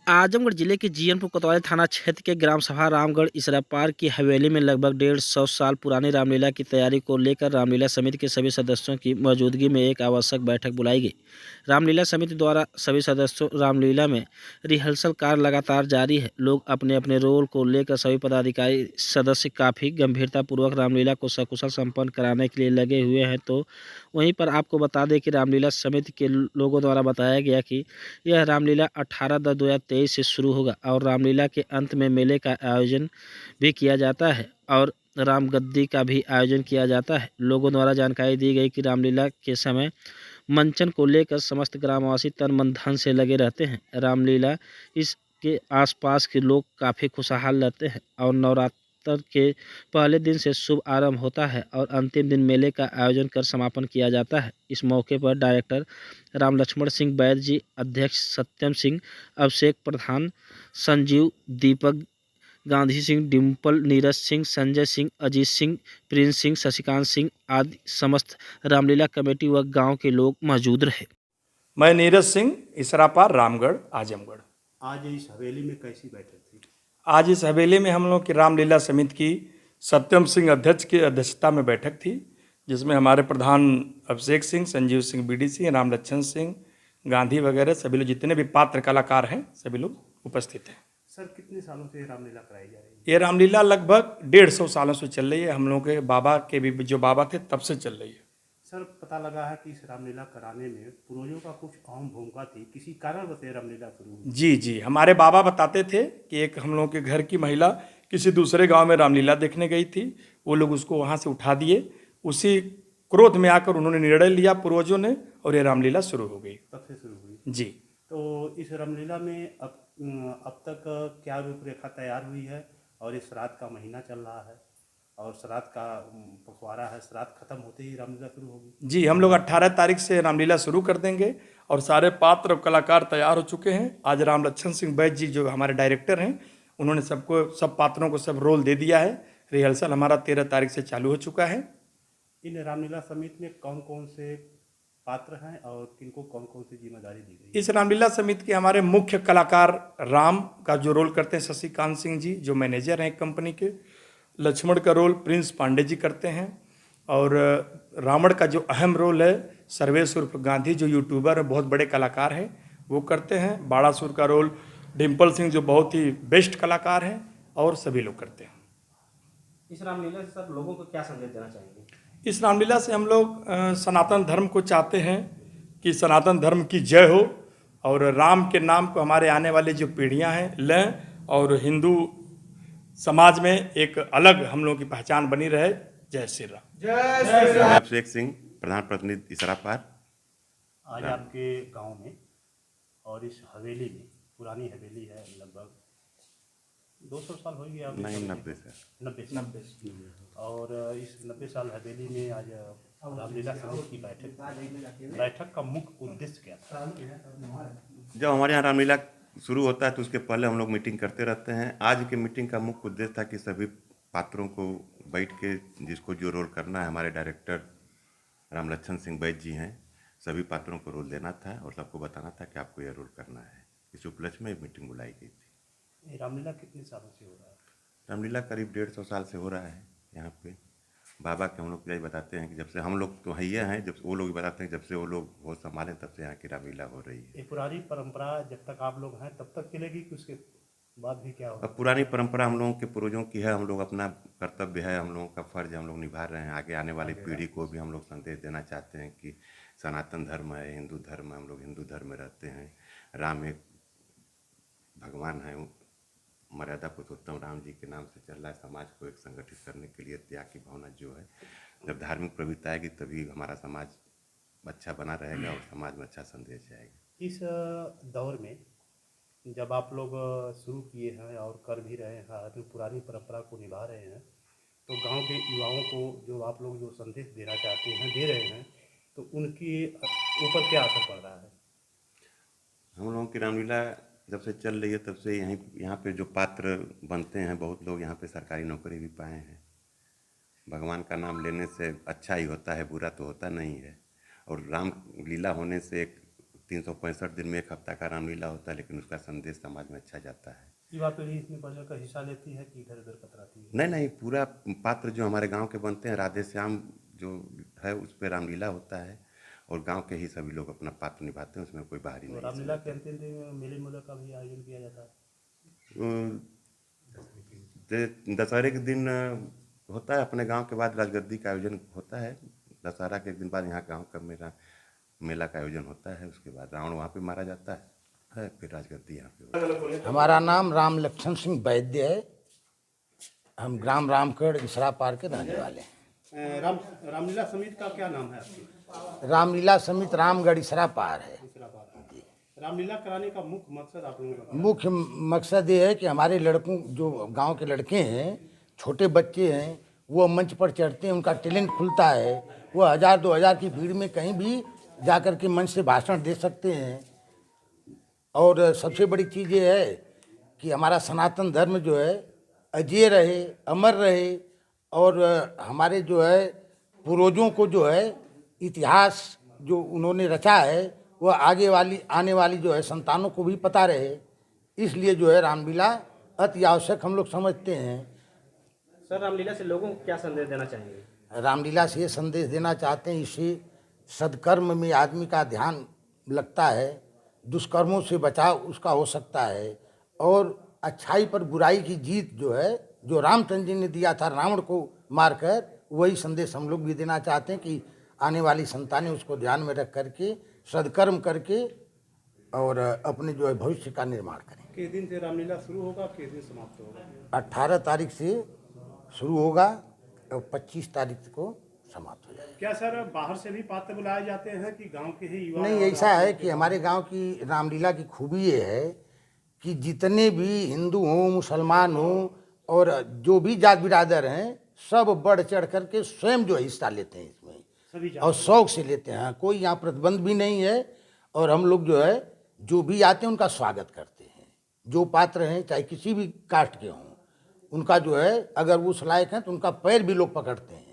आजमगढ़ जिले के जीयनपुर कोतवाली थाना क्षेत्र के ग्राम सभा रामगढ़ इसरापार की हवेली में लगभग 150 साल पुरानी रामलीला की तैयारी को लेकर रामलीला समिति के सभी सदस्यों की मौजूदगी में एक आवश्यक बैठक बुलाई गई। रामलीला समिति द्वारा सभी सदस्यों रामलीला में रिहर्सल कार्य लगातार जारी है। लोग अपने अपने रोल को लेकर सभी पदाधिकारी सदस्य काफ़ी गंभीरतापूर्वक रामलीला को सकुशल संपन्न कराने के लिए लगे हुए हैं। तो वहीं पर आपको बता दें कि रामलीला समिति के लोगों द्वारा बताया गया कि यह रामलीला 18/10/2023 से शुरू होगा और रामलीला के अंत में मेले का आयोजन भी किया जाता है और रामगद्दी का भी आयोजन किया जाता है। लोगों द्वारा जानकारी दी गई कि रामलीला के समय मंचन को लेकर समस्त ग्रामवासी तन मन धन से लगे रहते हैं। रामलीला इसके आसपास के लोग काफ़ी खुशहाल रहते हैं और नवरात्र के पहले दिन से शुभ आरंभ होता है और अंतिम दिन मेले का आयोजन कर समापन किया जाता है। इस मौके पर डायरेक्टर राम लक्ष्मण सिंह बैद जी, अध्यक्ष सत्यम सिंह, अभिषेक प्रधान, संजीव, दीपक, गांधी सिंह, डिम्पल, नीरज सिंह, संजय सिंह, अजीत सिंह, प्रिंस सिंह, शशिकांत सिंह आदि समस्त रामलीला कमेटी व गांव के लोग मौजूद रहे। मैं नीरज सिंह, इसरापार, रामगढ़, आजमगढ़। आज इस हवेली में कैसी बैठक थी? आज इस हवेली में हम लोग की रामलीला समिति की सत्यम सिंह अध्यक्ष की अध्यक्षता में बैठक थी, जिसमें हमारे प्रधान अभिषेक सिंह, संजीव सिंह बीडीसी, राम लक्ष्मण सिंह, गांधी वगैरह सभी लोग, जितने भी पात्र कलाकार हैं सभी लोग उपस्थित हैं। सर, कितने सालों से ये रामलीला कराई जा रही है? ये रामलीला लगभग 150 सालों से चल रही है। हम लोग के बाबा के भी जो बाबा थे तब से चल रही है। सर, पता लगा है कि इस रामलीला कराने में पूर्वजों का कुछ अहम भूमिका थी। किसी कारण से रामलीला शुरू हुई? जी, हमारे बाबा बताते थे कि एक हम लोग के घर की महिला किसी दूसरे गांव में रामलीला देखने गई थी। वो लोग उसको वहां से उठा दिए। उसी क्रोध में आकर उन्होंने निर्णय लिया पूर्वजों ने, और ये रामलीला शुरू हो गई। तब से शुरू हुई जी। तो इस रामलीला में अब तक क्या रूपरेखा तैयार हुई है? और इस श्राद्ध का महीना चल रहा है और श्राद्ध का पखवाड़ा है, श्राद्ध खत्म होते ही रामलीला शुरू होगी। जी, हम लोग 18 तारीख से रामलीला शुरू कर देंगे और सारे पात्र और कलाकार तैयार हो चुके हैं। आज राम लक्ष्मण सिंह बैद जी जो हमारे डायरेक्टर हैं, उन्होंने सब पात्रों को सब रोल दे दिया है। रिहर्सल हमारा 13 तारीख से चालू हो चुका है। इन रामलीला समिति में कौन कौन से पात्र हैं और किनको कौन कौन सी जिम्मेदारी दी गई? इस रामलीला समिति के हमारे मुख्य कलाकार राम का जो रोल करते हैं शशिकांत सिंह जी, जो मैनेजर हैं कंपनी के। लक्ष्मण का रोल प्रिंस पांडे जी करते हैं और रावण का जो अहम रोल है सर्वेश उर्फ गांधी, जो यूट्यूबर है, बहुत बड़े कलाकार हैं, वो करते हैं। बाड़ासुर का रोल डिम्पल सिंह, जो बहुत ही बेस्ट कलाकार हैं, और सभी लोग करते हैं। इस रामलीला से सब लोगों को क्या संदेश देना चाहेंगे? इस रामलीला से हम लोग सनातन धर्म को चाहते हैं कि सनातन धर्म की जय हो और राम के नाम को हमारे आने वाली जो पीढ़ियां हैं लें और हिंदू समाज में एक अलग हम लोगों की पहचान बनी रहे। जय श्री राम। अभिषेक सिंह, प्रधान प्रतिनिधि इसरापार। आज आपके गांव में और इस हवेली में, पुरानी हवेली है, लगभग 200 साल हो गया? नहीं, 90 से 90 और इस 90 साल हवेली में आज रामलीला समिति की बैठक का मुख्य उद्देश्य क्या था? जब हमारे यहाँ रामलीला शुरू होता है तो उसके पहले हम लोग मीटिंग करते रहते हैं। आज की मीटिंग का मुख्य उद्देश्य था कि सभी पात्रों को बैठ के जिसको जो रोल करना है, हमारे डायरेक्टर राम लक्ष्मण सिंह बैद जी हैं, सभी पात्रों को रोल देना था और सबको बताना था कि आपको यह रोल करना है। इस उपलक्ष्य में मीटिंग बुलाई गई थी। रामलीला कितने सालों से हो रहा है? रामलीला करीब 150 साल से हो रहा है यहाँ पे। बाबा के हम लोग यही बताते हैं कि जब से हम लोग तो हैया हैं, जब वो लोग बताते हैं जब से वो लोग होश संभाले तब से यहाँ की रामलीला हो रही है। ये पुरानी परंपरा जब तक आप लोग हैं तब तक चलेगी कि उसके बाद भी क्या होगा? अब पुरानी परंपरा हम लोगों के पूर्वजों की है। हम लोग अपना कर्तव्य है, हम लोगों का फर्ज हम लोग निभा रहे हैं। आगे आने वाली पीढ़ी को भी हम लोग संदेश देना चाहते हैं कि सनातन धर्म है, हिंदू धर्म है, हम लोग हिंदू धर्म में रहते हैं। राम एक भगवान है, मर्यादा पुरुषोत्तम राम जी के नाम से चल रहा है। समाज को एक संगठित करने के लिए त्याग की भावना जो है, जब धार्मिक प्रवृत्ति आएगी तभी हमारा समाज अच्छा बना रहेगा और समाज में अच्छा संदेश जाएगा। इस दौर में जब आप लोग शुरू किए हैं और कर भी रहे हैं, अपनी पुरानी परंपरा को निभा रहे हैं, तो गांव के युवाओं को जो आप लोग जो संदेश देना चाहते हैं, दे रहे हैं, तो उनके ऊपर क्या असर पड़ रहा है? हम लोगों की रामलीला जब से चल रही है तब से यहाँ पे जो पात्र बनते हैं, बहुत लोग यहाँ पे सरकारी नौकरी भी पाए हैं। भगवान का नाम लेने से अच्छा ही होता है, बुरा तो होता नहीं है। और रामलीला होने से एक 365 दिन में एक हफ्ता का रामलीला होता है, लेकिन उसका संदेश समाज में अच्छा जाता है। युवा पीढ़ी इसमें बढ़ चढ़ कर हिस्सा लेती है कि इधर उधर कतराती है? नहीं नहीं, पूरा पात्र जो हमारे गांव के बनते हैं, राधे श्याम जो है उस पर रामलीला होता है और गांव के ही सभी लोग अपना पात्र निभाते हैं, उसमें कोई बाहरी तो नहीं रामलीला के अंतिम दिन में मेले मूले का भी आयोजन किया जाता है? दशहरे के दिन होता है, अपने गांव के बाद राजगद्दी का आयोजन होता है। दशहरा के एक दिन बाद यहाँ गांव का मेला का आयोजन होता है, उसके बाद रावण वहाँ पे मारा जाता है, फिर राजगद्दी यहाँ पे होता है। हमारा नाम राम लक्ष्मण सिंह वैद्य है। हम ग्राम रामगढ़ इसरा पार के रहने वाले हैं। रामलीला समिति का क्या नाम है आपकी? रामलीला समिति रामगढ़ इसरा पार है। रामलीला कराने का मुख्य मकसद आप लोगों का? मुख्य मकसद ये है कि हमारे लड़कों, जो गांव के लड़के हैं, छोटे बच्चे हैं, वो मंच पर चढ़ते हैं, उनका टैलेंट खुलता है, वो 1000-2000 की भीड़ में कहीं भी जाकर के मंच से भाषण दे सकते हैं। और सबसे बड़ी चीज़ ये है कि हमारा सनातन धर्म जो है अजय रहे, अमर रहे, और हमारे जो है पूर्वजों को जो है इतिहास जो उन्होंने रचा है वो आने वाली जो है संतानों को भी पता रहे, इसलिए जो है रामलीला अति आवश्यक हम लोग समझते हैं। सर, रामलीला से लोगों को क्या संदेश देना चाहिए? रामलीला से ये संदेश देना चाहते हैं, इससे सदकर्म में आदमी का ध्यान लगता है, दुष्कर्मों से बचाव उसका हो सकता है, और अच्छाई पर बुराई की जीत जो है, जो रामचंद्र जी ने दिया था रावण को मारकर, वही संदेश हम लोग भी देना चाहते हैं कि आने वाली संतानें उसको ध्यान में रख करके सदकर्म करके और अपने जो है भविष्य का निर्माण करें। किस दिन से रामलीला शुरू होगा, किस दिन समाप्त होगा? 18 तारीख से शुरू होगा और 25 तारीख को समाप्त हो जाएगा। क्या सर बाहर से भी पात्र बुलाए जाते हैं कि गांव के ही युवा? नहीं, ऐसा है कि हमारे गांव की रामलीला की खूबी ये है कि जितने भी हिंदू हों, मुसलमान हों, और जो भी जात बिरादर हैं, सब बढ़ चढ़ करके स्वयं जो हिस्सा लेते हैं इसमें, और शौक से लेते हैं। कोई यहाँ प्रतिबंध भी नहीं है, और हम लोग जो है जो भी आते हैं उनका स्वागत करते हैं। जो पात्र हैं, चाहे किसी भी कास्ट के हों, उनका जो है अगर वो उस लायक हैं तो उनका पैर भी लोग पकड़ते हैं।